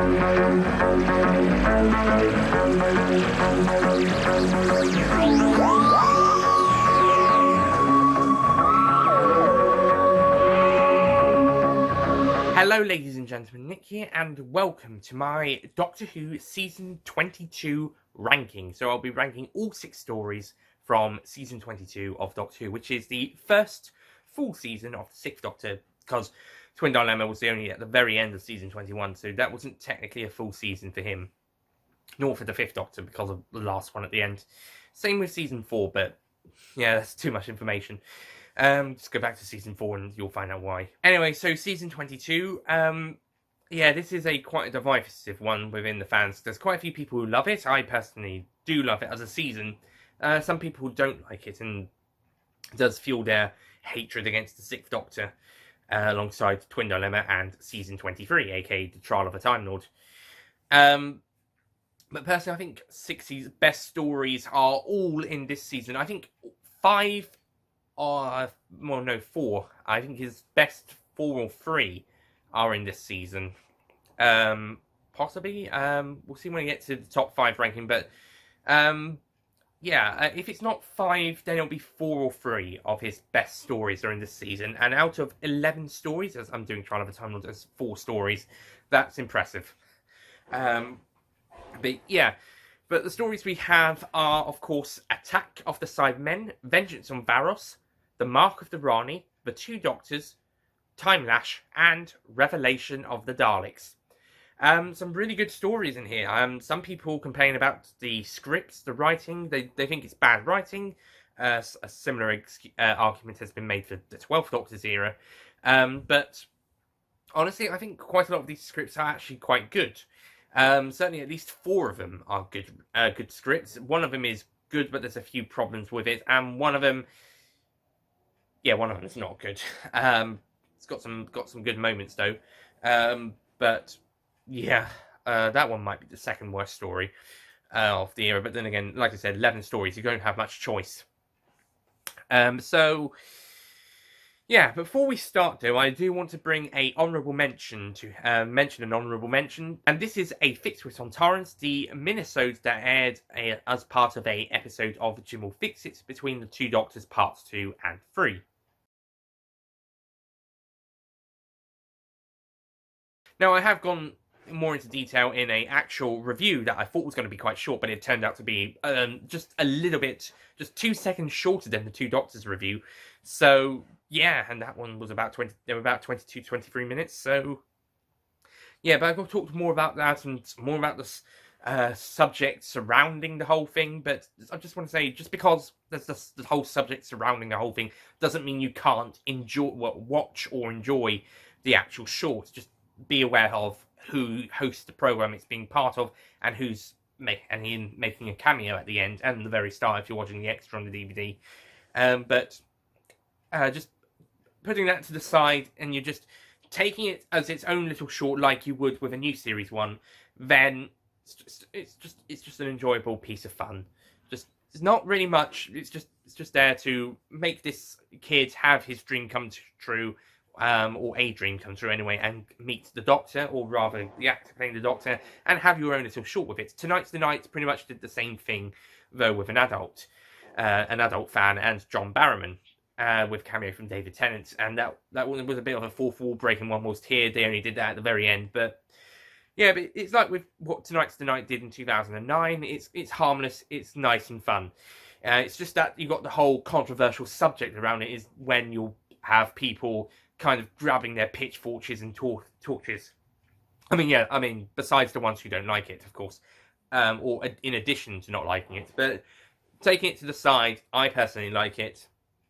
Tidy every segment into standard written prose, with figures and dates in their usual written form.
Hello ladies and gentlemen, Nick here, and welcome to my Doctor Who Season 22 ranking. So I'll be ranking all 6 stories from Season 22 of Doctor Who, which is the first full season of the 6th Doctor, because Twin Dilemma was only at the very end of Season 21, so that wasn't technically a full season for him, nor for the 5th Doctor, because of the last one at the end. Same with Season 4, but yeah, that's too much information. Just go back to Season 4 and you'll find out why. Anyway, so Season 22, yeah, this is quite a divisive one within the fans. There's quite a few people who love it. I personally do love it as a season. Some people don't like it, and it does fuel their hatred against the 6th Doctor, alongside Twin Dilemma and Season 23, aka The Trial of a Time Lord. But personally, I think 6's best stories are all in this season. I think 4. I think his best 4 or 3 are in this season. Possibly. We'll see when we get to the top 5 ranking. But yeah, if it's not 5, then it'll be 4 or 3 of his best stories are in this season. And out of 11 stories, as I'm doing Trial of a Time Lord, there's 4 stories. That's impressive. But yeah. But the stories we have are, of course, Attack of the Cybermen, Vengeance on Varos, The Mark of Rani, The Two Doctors, Timelash, and Revelation of the Daleks. Some really good stories in here. Some people complain about the scripts, the writing. They think it's bad writing. A similar argument has been made for the 12th Doctor's era. But honestly, I think quite a lot of these scripts are actually quite good. Certainly at least 4 of them are good scripts. One of them is good, but there's a few problems with it. And one of them is not good. It's got some good moments though. But yeah, that one might be the second worst story of the era. But then again, like I said, 11 stories, you don't have much choice. So yeah, before we start though, I do want to bring an honourable mention and this is a Fix It on Torrents, the minisode that aired as part of a episode of Jim Will Fix It between the Two Doctors parts 2 and 3. Now, I have gone more into detail in an actual review that I thought was going to be quite short, but it turned out to be just a little bit, just 2 seconds shorter than the Two Doctors review. So yeah, and that one was about 22-23 minutes. So yeah, but I've talked more about that and more about the subject surrounding the whole thing. But I just want to say, just because there's the whole subject surrounding the whole thing doesn't mean you can't watch or enjoy the actual short. Just be aware of who hosts the program it's being part of, and who's making a cameo at the end and the very start if you're watching the extra on the DVD. But just putting that to the side, and you're just taking it as its own little short, like you would with a new series one, then it's just an enjoyable piece of fun. It's not really much. It's just there to make this kid have his dream come true. Or a dream come true anyway, and meet the Doctor, or rather the actor playing the Doctor, and have your own little short with it. Tonight's the Night pretty much did the same thing, though with an adult fan, and John Barrowman, with cameo from David Tennant, and that one was a bit of a fourth wall breaking one was here. They only did that at the very end, but yeah, but it's like with what Tonight's the Night did in 2009. It's harmless, it's nice and fun. It's just that you got the whole controversial subject around it is when you'll have people kind of grabbing their pitchforks and torches. I mean, besides the ones who don't like it, of course, or in addition to not liking it. But taking it to the side, I personally like it.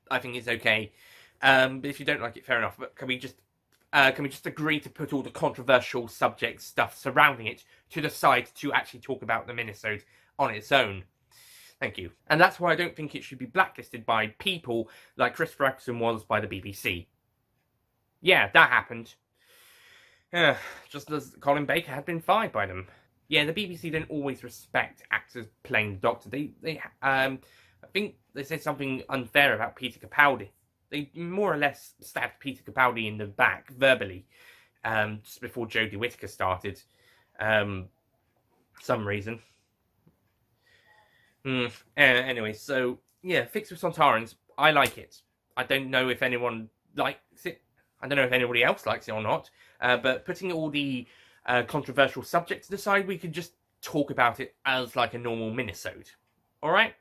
I think it's okay. But if you don't like it, fair enough. But can we just agree to put all the controversial subject stuff surrounding it to the side to actually talk about the minisode on its own? Thank you. And that's why I don't think it should be blacklisted by people like Chris Braxton was by the BBC. Yeah, that happened. Just as Colin Baker had been fired by them. Yeah, the BBC don't always respect actors playing the Doctor. I think they said something unfair about Peter Capaldi. They more or less stabbed Peter Capaldi in the back verbally, just before Jodie Whittaker started. Some reason. Anyway, so yeah, Fix with Sontarans, I like it. I don't know if anyone likes it. I don't know if anybody else likes it or not. But putting all the controversial subjects aside, we could just talk about it as like a normal minisode. All right.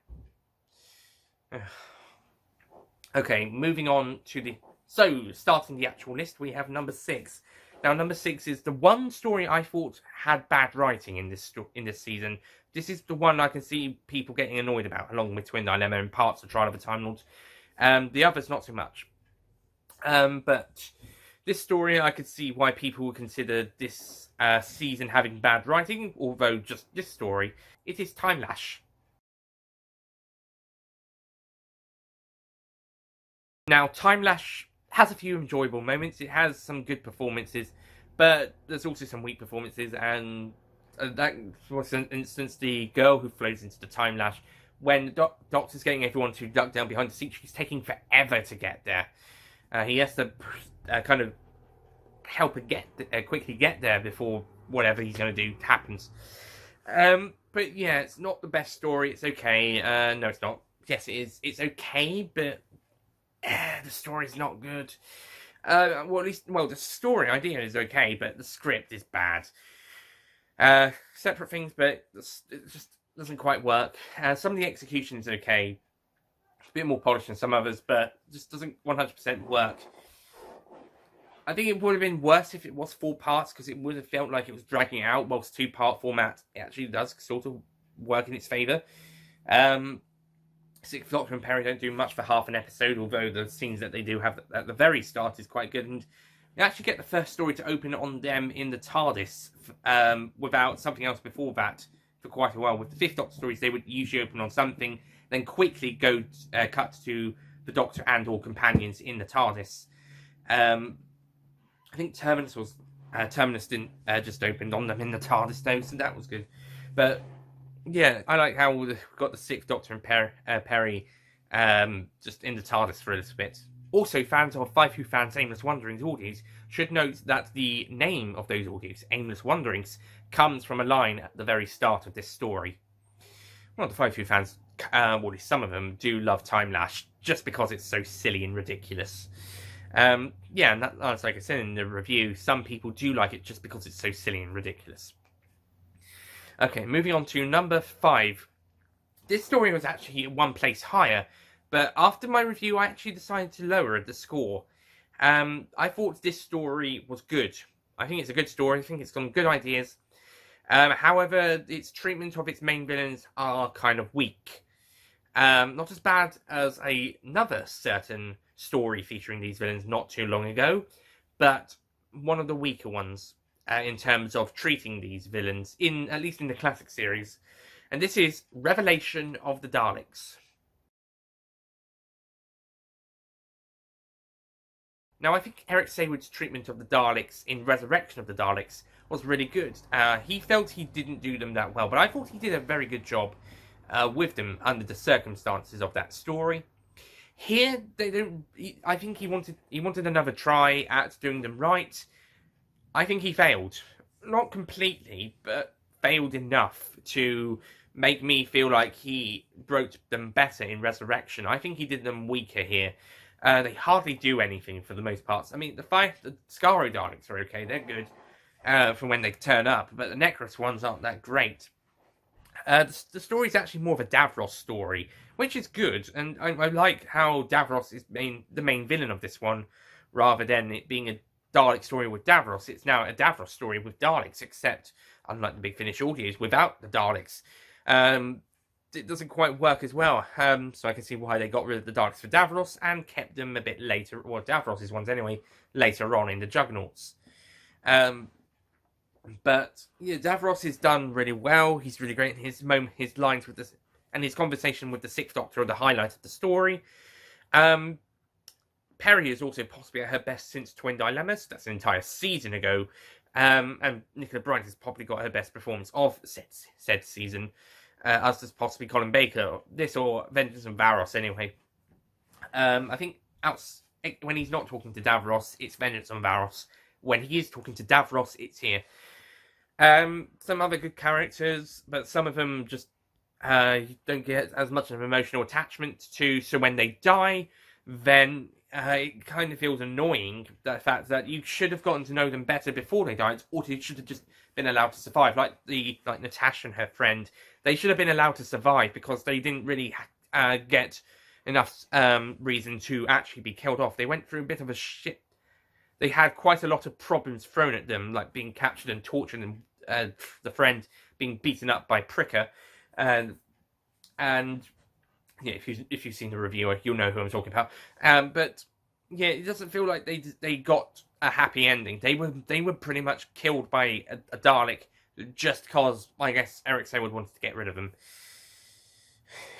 Okay, moving on to the... So, starting the actual list, we have number 6. Now, number 6 is the one story I thought had bad writing in this season. This is the one I can see people getting annoyed about, along with Twin Dilemma and parts of Trial of a Time Lord. The others, not so much. But this story, I could see why people would consider this season having bad writing, although just this story. It is Timelash. Now, Timelash has a few enjoyable moments. It has some good performances, but there's also some weak performances. And that was, for instance, the girl who floats into the Timelash. When the Doctor's getting everyone to duck down behind the seat, she's taking forever to get there. He has to kind of help her quickly get there before whatever he's going to do happens. But yeah, it's not the best story. It's okay. No, it's not. Yes, it is. It's okay, but the story's not good. The story idea is okay, but the script is bad. Separate things, but it just doesn't quite work. Some of the execution is okay. It's a bit more polished than some others, but just doesn't 100% work. I think it would have been worse if it was 4 parts, because it would have felt like it was dragging out, whilst 2-part format actually does sort of work in its favour. Sixth Doctor and Perry don't do much for half an episode, although the scenes that they do have at the very start is quite good. And you actually get the first story to open on them in the TARDIS without something else before that for quite a while. With the Fifth Doctor stories, they would usually open on something, then quickly go cut to the Doctor and or companions in the TARDIS. I think Terminus didn't just opened on them in the TARDIS though, so that was good. But yeah, I like how we've got the Sixth Doctor and Perry just in the TARDIS for a little bit. Also, fans of Five Who Fans Aimless Wanderings audios should note that the name of those audios, Aimless Wanderings, comes from a line at the very start of this story. Well, the Five Who Fans, some of them, do love Timelash just because it's so silly and ridiculous. And that's like I said in the review, some people do like it just because it's so silly and ridiculous. Okay, moving on to number 5. This story was actually one place higher, but after my review, I actually decided to lower the score. I thought this story was good. I think it's a good story. I think it's got good ideas. However, its treatment of its main villains are kind of weak. Not as bad as another certain story featuring these villains not too long ago, but one of the weaker ones. In terms of treating these villains, at least in the classic series. And this is Revelation of the Daleks. Now, I think Eric Saywood's treatment of the Daleks in Resurrection of the Daleks was really good. He felt he didn't do them that well, but I thought he did a very good job with them under the circumstances of that story. Here, they don't. I think he wanted another try at doing them right. I think he failed. Not completely, but failed enough to make me feel like he wrote them better in Resurrection. I think he did them weaker here. They hardly do anything for the most parts. I mean, the Skaro Daleks are okay. They're good for when they turn up, but the Necros ones aren't that great. The story's actually more of a Davros story, which is good, and I like how Davros is the main villain of this one, rather than it being a Dalek story with Davros. It's now a Davros story with Daleks, except, unlike the Big Finish audios, without the Daleks. It doesn't quite work as well, so I can see why they got rid of the Daleks for Davros and kept them a bit later, or Davros' ones anyway, later on in the Juggernauts. But yeah, Davros is done really well. He's really great. His lines with this and his conversation with the Sixth Doctor are the highlight of the story. Perry is also possibly at her best since Twin Dilemmas. That's an entire season ago. And Nicola Bryant has probably got her best performance of said season. As does possibly Colin Baker. This or Vengance On Varos anyway. I think when he's not talking to Davros, it's Vengance On Varos. When he is talking to Davros, it's here. Some other good characters, but some of them just you don't get as much of an emotional attachment to. So when they die, then it kind of feels annoying, the fact that you should have gotten to know them better before they died, or they should have just been allowed to survive. Like Natasha and her friend, they should have been allowed to survive because they didn't really get enough reason to actually be killed off. They went through a bit of a shit. They had quite a lot of problems thrown at them, like being captured and tortured, and the friend being beaten up by Pricker, and yeah, if you've seen the review, you'll know who I'm talking about. But yeah, it doesn't feel like they got a happy ending. They were pretty much killed by a Dalek just because I guess Eric Saward wanted to get rid of them.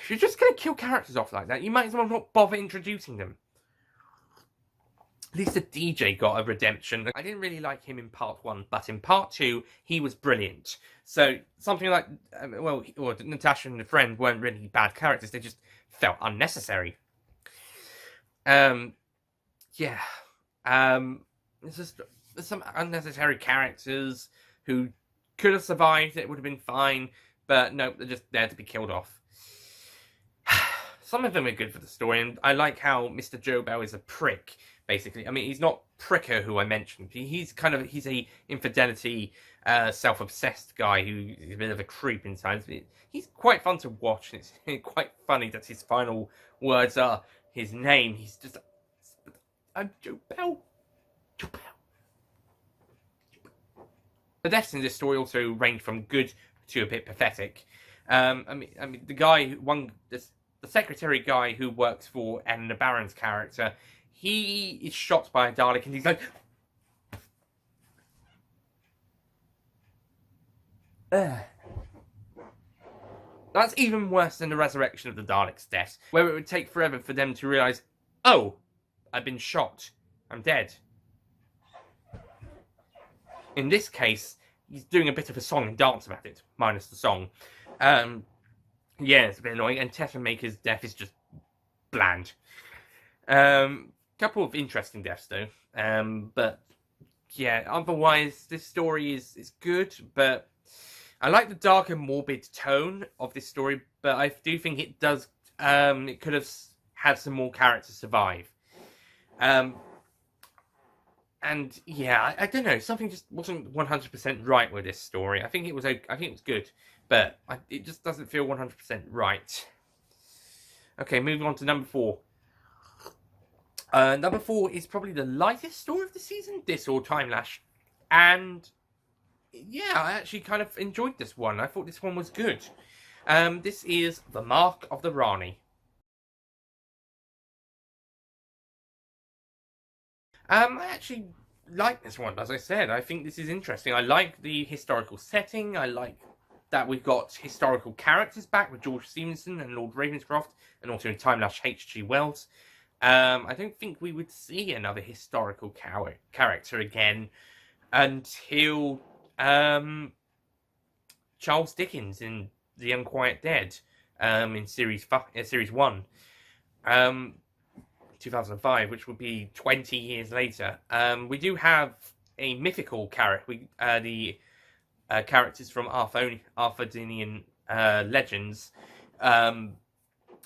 If you're just gonna kill characters off like that, you might as well not bother introducing them. At least the DJ got a redemption. I didn't really like him in part 1, but in part 2, he was brilliant. So, something like, Natasha and the friend weren't really bad characters, they just felt unnecessary. It's just some unnecessary characters who could have survived, it would have been fine, but no, they're just there to be killed off. Some of them are good for the story, and I like how Mr. Jobel is a prick. Basically, I mean, he's not Pricker, who I mentioned. He's a infidelity, self-obsessed guy who is a bit of a creep inside. He's quite fun to watch, and it's quite funny that his final words are his name. He's just, I'm Jobel. The deaths in this story also range from good to a bit pathetic. The guy, the secretary guy who works for Edna Barron's character. He is shot by a Dalek and he's like... Ugh. That's even worse than the resurrection of the Daleks' death, where it would take forever for them to realise, oh, I've been shot. I'm dead. In this case, he's doing a bit of a song and dance about it, minus the song. Yeah, it's a bit annoying, and Tessemaker's death is just bland. Couple of interesting deaths though, but yeah, otherwise this story is good, but I like the dark and morbid tone of this story, but I do think it does it could have had some more characters survive, and yeah, I don't know, something just wasn't 100% right with this story. I think it was good, but it just doesn't feel 100% right. Okay, moving on to number 4. Number 4 is probably the lightest story of the season, this or Timelash. And yeah, I actually kind of enjoyed this one. I thought this one was good. This is The Mark of the Rani. I actually like this one, as I said. I think this is interesting. I like the historical setting. I like that we've got historical characters back with George Stevenson and Lord Ravenscroft, and also in Timelash H.G. Wells. I don't think we would see another historical character again until Charles Dickens in The Unquiet Dead in series 1, 2005, which would be 20 years later. We do have a mythical character, the characters from Arthurian legends.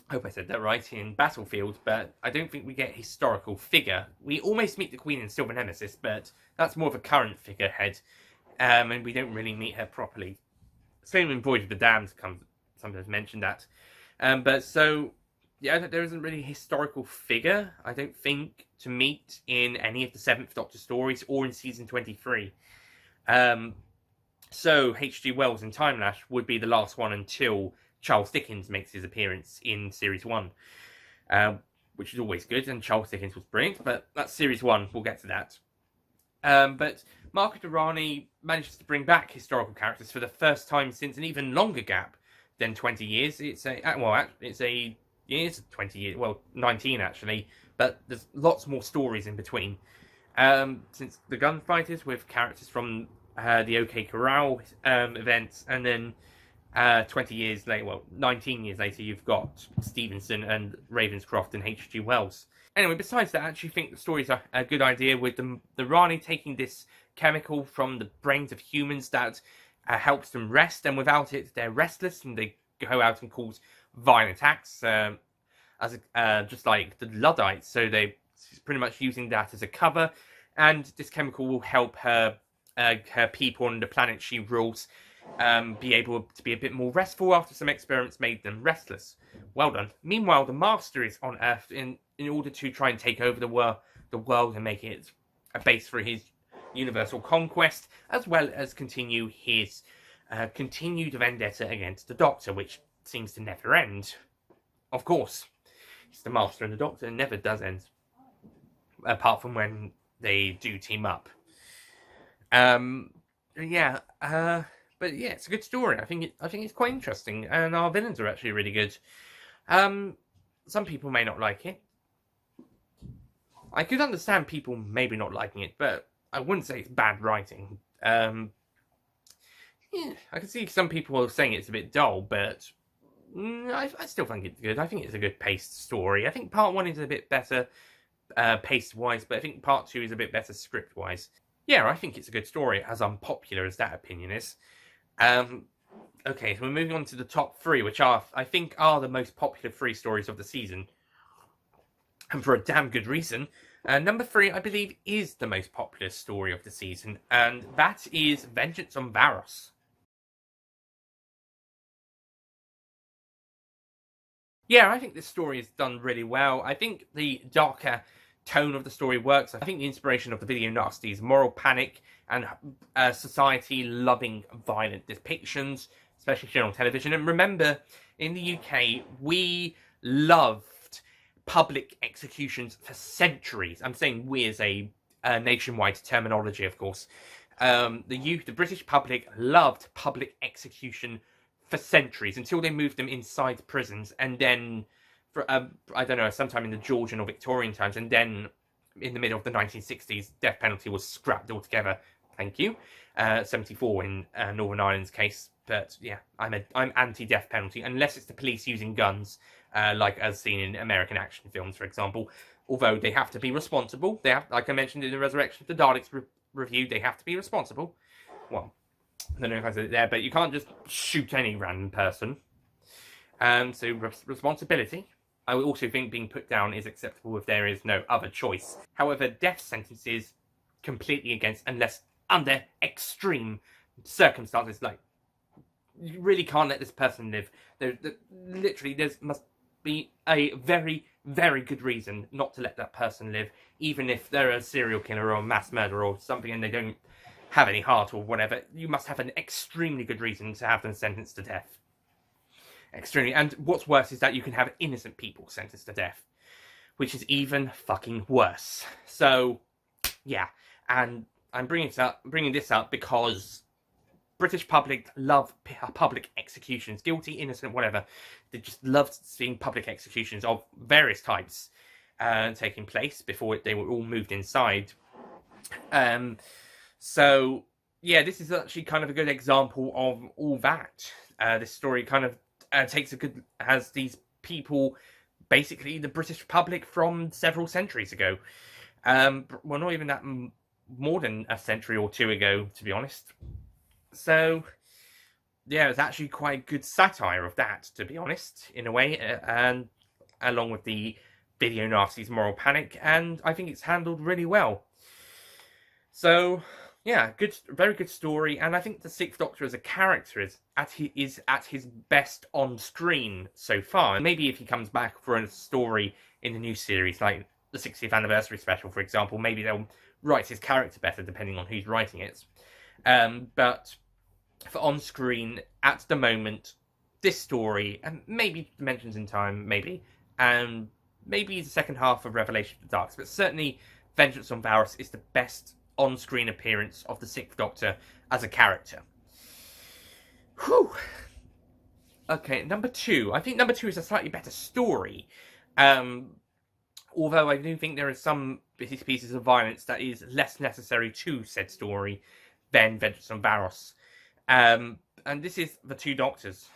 I hope I said that right, in Battlefield, but I don't think we get a historical figure. We almost meet the Queen in Silver Nemesis, but that's more of a current figurehead, and we don't really meet her properly. Same in Voyage of the Damned, sometimes mentioned that. But so, yeah, there isn't really a historical figure, I don't think, to meet in any of the 7th Doctor stories or in Season 23. So, H.G. Wells in Timelash would be the last one until Charles Dickens makes his appearance in Series 1, which is always good, and Charles Dickens was brilliant, but that's Series 1, we'll get to that. But Mark Of Rani manages to bring back historical characters for the first time since an even longer gap than 20 years. It's 20 years, well, 19 actually, but there's lots more stories in between. Since the Gunfighters, with characters from the OK Corral events, and then 20 years later, well, 19 years later, you've got Stevenson and Ravenscroft and H.G. Wells. Anyway, besides that, I actually think the story's a good idea with the Rani taking this chemical from the brains of humans that helps them rest, and without it, they're restless and they go out and cause violent acts, just like the Luddites. So they pretty much using that as a cover, and this chemical will help her people on the planet she rules be able to be a bit more restful after some experiments made them restless. Well done. Meanwhile, the Master is on Earth in order to try and take over the world and make it a base for his universal conquest, as well as continue his continued vendetta against the Doctor, which seems to never end. Of course, it's the Master and the Doctor, never does end, apart from when they do team up. But yeah, it's a good story. I think it's quite interesting, and our villains are actually really good. Some people may not like it. I could understand people maybe not liking it, but I wouldn't say it's bad writing. I can see some people are saying it's a bit dull, but I still think it's good. I think it's a good paced story. I think part 1 is a bit better pace-wise, but I think part 2 is a bit better script-wise. Yeah, I think it's a good story, as unpopular as that opinion is. Okay, so we're moving on to the top 3, which I think are the most popular 3 stories of the season. And for a damn good reason. Number 3, I believe, is the most popular story of the season, and that is Vengeance on Varos. Yeah, I think this story is done really well. I think the darker tone of the story works. I think the inspiration of the video nasties, moral panic, and society-loving violent depictions, especially shown on television. And remember, in the UK, we loved public executions for centuries. I'm saying we as a nationwide terminology, of course. The British public loved public execution for centuries until they moved them inside prisons, and then for I don't know, sometime in the Georgian or Victorian times, and then in the middle of the 1960s, death penalty was scrapped altogether. Thank you. 74 in Northern Ireland's case, but yeah, I'm anti-death penalty unless it's the police using guns, like as seen in American action films, for example. Although they have to be responsible. They have, like I mentioned in the Resurrection of the Daleks review, they have to be responsible. Well, I don't know if I said it there, but you can't just shoot any random person. So responsibility. I also think being put down is acceptable if there is no other choice. However, death sentences completely against, unless under extreme circumstances, like you really can't let this person live. Literally, there must be a very, very good reason not to let that person live, even if they're a serial killer or a mass murderer or something and they don't have any heart or whatever. You must have an extremely good reason to have them sentenced to death. Extremely. And what's worse is that you can have innocent people sentenced to death, which is even fucking worse. So, yeah. And I'm bringing this up because British public love public executions, guilty, innocent, whatever. They just loved seeing public executions of various types taking place before they were all moved inside. So, yeah, this is actually kind of a good example of all that. This story kind of has these people, basically the British public from several centuries ago. Well, not even that, more than a century or two ago, to be honest. So, yeah, it's actually quite good satire of that, to be honest, in a way, and along with the video nasties moral panic, and I think it's handled really well. So, yeah, very good story, and I think the Sixth Doctor as a character is at his best on screen so far. Maybe if he comes back for a story in the new series, like the 60th anniversary special, for example, maybe they'll write his character better, depending on who's writing it. But for on screen, at the moment, this story, and maybe Dimensions in Time, maybe, and maybe the second half of Revelation of the Darks, but certainly Vengeance on Varos is the best on-screen appearance of the Sixth Doctor as a character. Whew. Okay, number 2. I think number 2 is a slightly better story. Although I do think there are some pieces of violence that is less necessary to said story than Vengeance on Varos. And this is The Two Doctors.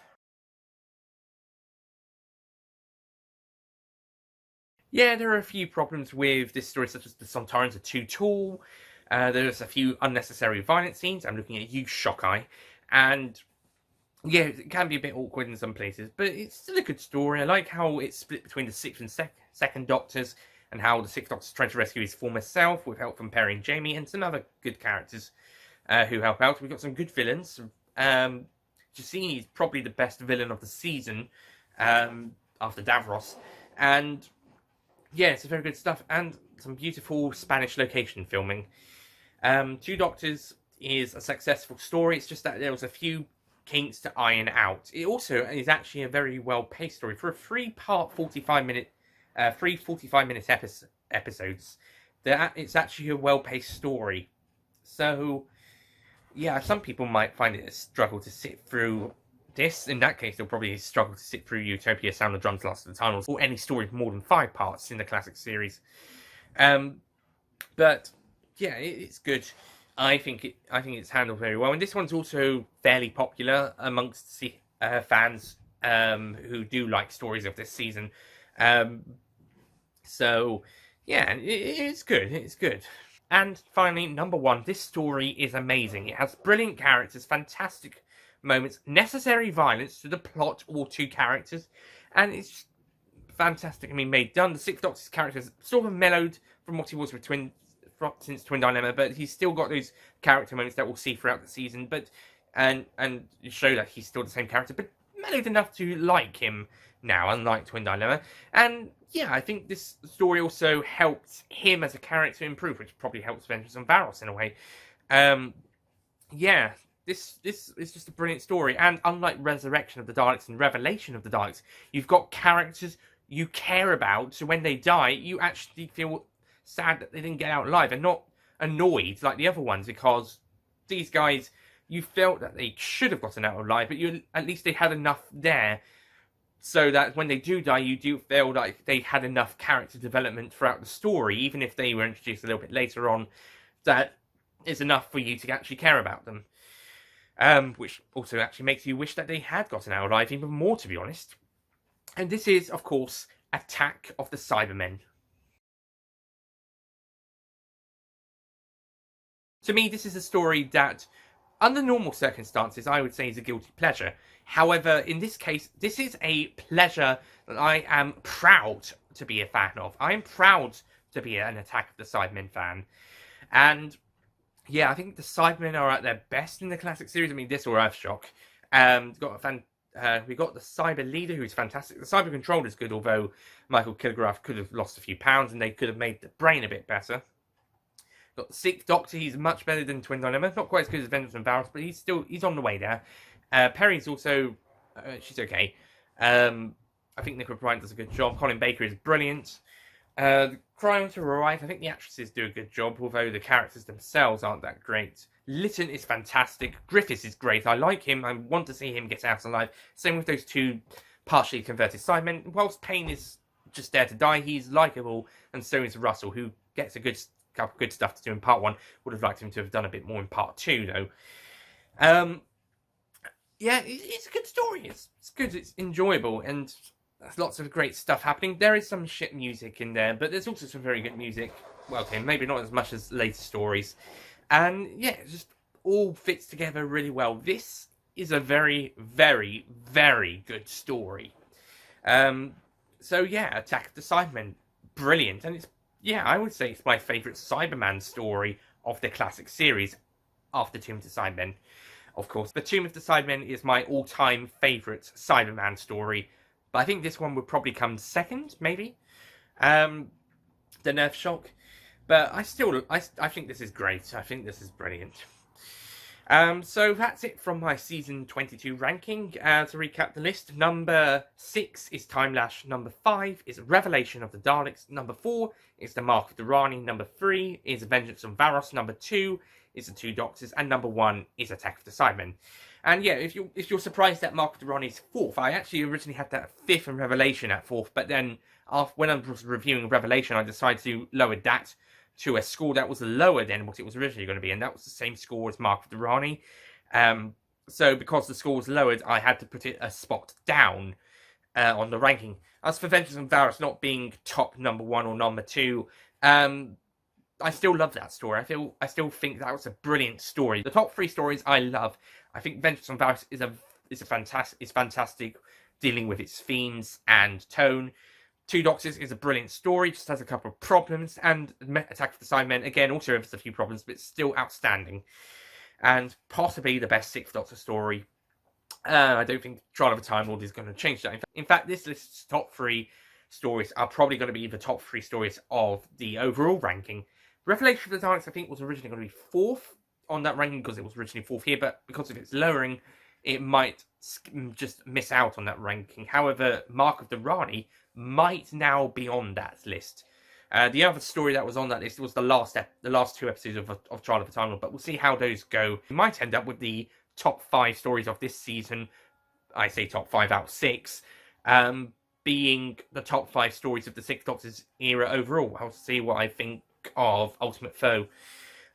Yeah, there are a few problems with this story, such as the Sontarans are too tall. There's a few unnecessary violent scenes. I'm looking at you, Shockeye. And yeah, it can be a bit awkward in some places, but it's still a good story. I like how it's split between the sixth and second Doctors, and how the sixth Doctor's trying to rescue his former self with help from Perry and Jamie, and some other good characters who help out. We've got some good villains. Giacchini is probably the best villain of the season after Davros, and yeah, it's very good stuff, and some beautiful Spanish location filming. Two Doctors is a successful story. It's just that there was a few kinks to iron out. It also is actually a very well-paced story for a 3-part 45-minute, 45-minute episodes. It's actually a well-paced story. So, yeah, some people might find it a struggle to sit through this. In that case, they'll probably struggle to sit through Utopia, Sound the Drums, Last of the Tunnels, or any story of more than 5 parts in the classic series. But yeah, it's good. I think it's handled very well, and this one's also fairly popular amongst fans who do like stories of this season. So yeah, it's good. It's good. And finally, number 1, this story is amazing. It has brilliant characters, fantastic moments, necessary violence to the plot or to characters, and it's fantastically made. Done. The Sixth Doctor's character is sort of mellowed from what he was with since Twin Dilemma, but he's still got those character moments that we'll see throughout the season, but and show that he's still the same character, but mellowed enough to like him now, unlike Twin Dilemma. And yeah, I think this story also helped him as a character improve, which probably helps Vengeance on Varos in a way. Yeah, this is just a brilliant story, and unlike Resurrection of the Daleks and Revelation of the Daleks, you've got characters you care about, so when they die, you actually feel sad that they didn't get out alive, and not annoyed like the other ones, because these guys, you felt that they should have gotten out alive, but at least they had enough there so that when they do die, you do feel like they had enough character development throughout the story, even if they were introduced a little bit later on, that is enough for you to actually care about them. Which also actually makes you wish that they had gotten out alive even more, to be honest. And this is, of course, Attack of the Cybermen. To me, this is a story that, under normal circumstances, I would say is a guilty pleasure. However, in this case, this is a pleasure that I am proud to be a fan of. I am proud to be an Attack of the Cybermen fan. And yeah, I think the Cybermen are at their best in the classic series. I mean, this or Earthshock. We got the Cyber Leader, who's fantastic. The Cyber Controller is good, although Michael Kilgraf could have lost a few pounds and they could have made the brain a bit better. Got the Sixth Doctor, he's much better than Twin Dilemma. Not quite as good as Vengeance on Varos, but he's on the way there. Perry's also, she's okay. I think Nicola Bryant does a good job. Colin Baker is brilliant. The Cryons are alright. I think the actresses do a good job, although the characters themselves aren't that great. Lytton is fantastic. Griffiths is great. I like him. I want to see him get out alive. Same with those two partially converted Cybermen. Whilst Payne is just there to die, he's likeable, and so is Russell, who gets a couple good stuff to do in part 1. Would have liked him to have done a bit more in part 2, though. Yeah, it's a good story. It's good. It's enjoyable, and there's lots of great stuff happening. There is some shit music in there, but there's also some very good music. Well, okay, maybe not as much as later stories. And yeah, it just all fits together really well. This is a very, very, very good story. So yeah, Attack of the Cybermen, brilliant. And I would say it's my favourite Cyberman story of the classic series, after Tomb of the Cybermen. Of course, the Tomb of the Cybermen is my all-time favourite Cyberman story, but I think this one would probably come second, maybe, than Earthshock. But I think this is great. I think this is brilliant. So that's it from my season 22 ranking. To recap the list, number 6 is Timelash. Number 5 is Revelation of the Daleks. Number 4 is the Mark of Rani. Number 3 is Vengeance on Varos. Number 2 is the Two Doctors, and number 1 is Attack of the Cybermen. And yeah, if you're surprised that Mark of Rani is 4th, I actually originally had that 5th and Revelation at 4th, but then when I was reviewing Revelation, I decided to lower that to a score that was lower than what it was originally going to be, and that was the same score as Mark of Rani. So because the score was lowered, I had to put it a spot down on the ranking. As for Vengeance on Varos not being top number 1 or number 2, I still love that story. I still think that was a brilliant story. The top 3 stories I love. I think Vengeance on Varos is fantastic, dealing with its themes and tone. Two Doctors is a brilliant story, just has a couple of problems, and Attack of the Cybermen again also has a few problems, but still outstanding. And possibly the best Sixth Doctor story. I don't think Trial of a Time Lord is going to change that. In fact, this list's top 3 stories are probably going to be the top 3 stories of the overall ranking. Revelation of the Daleks, I think, was originally going to be 4th on that ranking because it was originally 4th here, but because of its lowering, it might just miss out on that ranking. However, Mark of Rani might now be on that list. The other story that was on that list was the last 2 episodes of Trial of a Time Lord, but we'll see how those go. We might end up with the top 5 stories of this season. I say top 5 out of 6. Being the top 5 stories of the Sixth Doctor's era overall. I'll see what I think of Ultimate Foe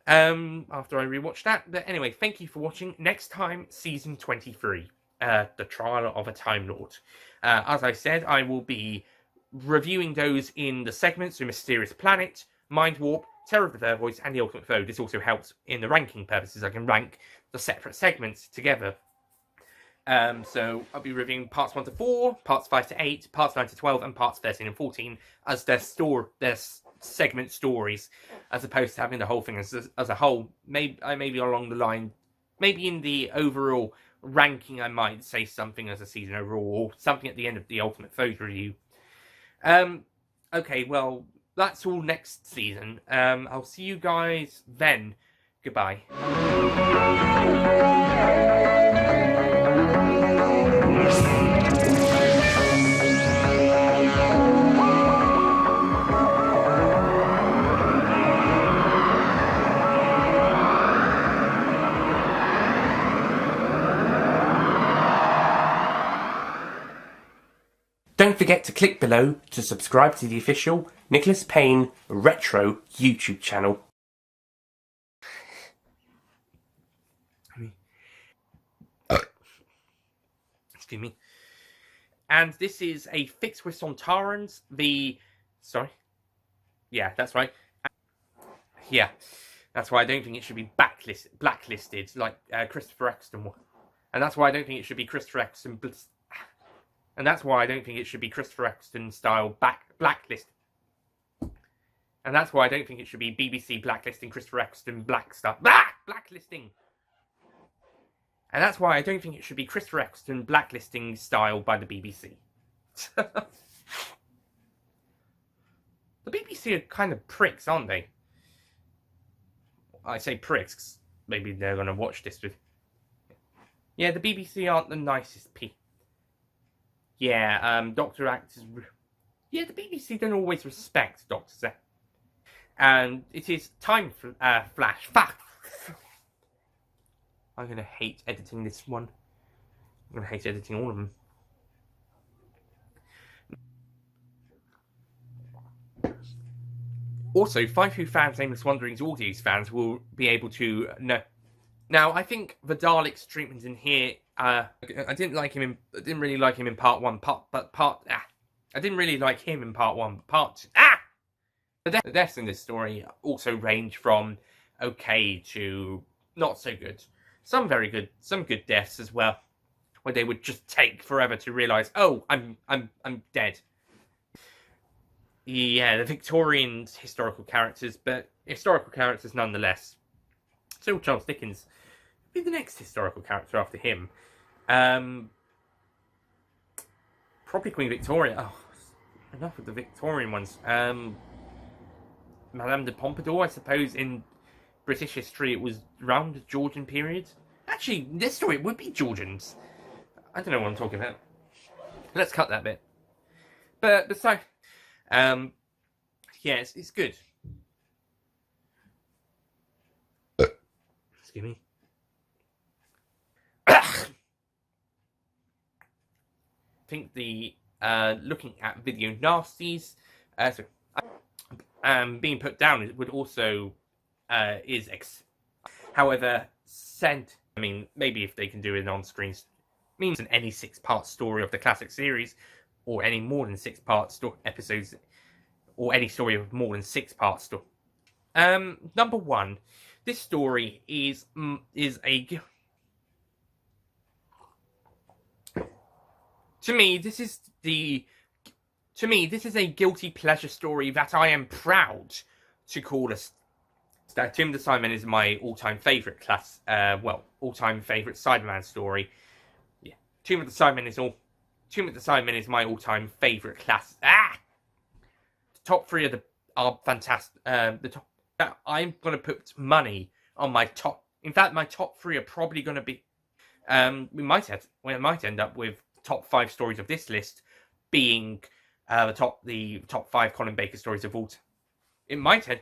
after I rewatch that. But anyway, thank you for watching. Next time, season 23, The Trial of a Time Lord. As I said, I will be reviewing those in the segments: The Mysterious Planet, Mind Warp, Terror of the Vervoids, and The Ultimate Foe. This also helps in the ranking purposes. I can rank the separate segments together. So I'll be reviewing parts 1 to 4, parts 5 to 8, parts 9 to 12, and parts 13 and 14 as their segment stories, as opposed to having the whole thing as a whole. Maybe along the line, maybe in the overall ranking, I might say something as a season overall, or something at the end of the Ultimate Foes review. Okay, well, that's all next season. I'll see you guys then. Goodbye. Don't forget to click below to subscribe to the official Nicholas Payne Retro YouTube channel. Excuse me. And this is a fixed twist on Tarans. Sorry. Yeah, that's right. Yeah, that's why I don't think it should be blacklisted like Christopher Eccleston. And that's why I don't think it should be Christopher Eccleston. And that's why I don't think it should be Christopher Eccleston style blacklist. And that's why I don't think it should be BBC blacklisting Christopher Eccleston blacklisting. And that's why I don't think it should be Christopher Eccleston blacklisting style by the BBC. The BBC are kind of pricks, aren't they? I say pricks 'cause maybe they're going to watch this with... Yeah, the BBC aren't the nicest people. Yeah, Doctor actors... Yeah, the BBC don't always respect doctors. And it is time for Flash. I'm going to hate editing this one. I'm going to hate editing all of them. Also, Five Who fans, Aimless Wanderings, Audios fans will be able to know. Now, I think the Daleks treatment in here, I didn't really like him in part 1, I didn't really like him in part 1, part 2, The deaths in this story also range from okay to not so good. Some very good, some good deaths as well, where they would just take forever to realise, oh, I'm dead. Yeah, the Victorian historical characters, but historical characters nonetheless. So Charles Dickens be the next historical character after him. Probably Queen Victoria. Oh, enough of the Victorian ones. Madame de Pompadour, I suppose in British history it was around the Georgian period. Actually, this story would be Georgians. I don't know what I'm talking about. Let's cut that bit. But besides, yeah, it's good. Excuse me. I think the looking at video nasties, being put down would also however, I mean, maybe if they can do it on screen, means in any 6-part story of the classic series, or any more than 6-part episodes, or any story of more than 6 parts. Number one, this story is a. To me, this is a guilty pleasure story that I am proud to call a. Tomb of the Cybermen is my all-time favorite all-time favorite Cyberman story. Yeah, Tomb of the Cybermen is my all-time favorite class. The top three are fantastic. The top. I'm gonna put money on my top. In fact, my top three are probably gonna be. We might end up with top 5 stories of this list being the top 5 Colin Baker stories of all time. It might end.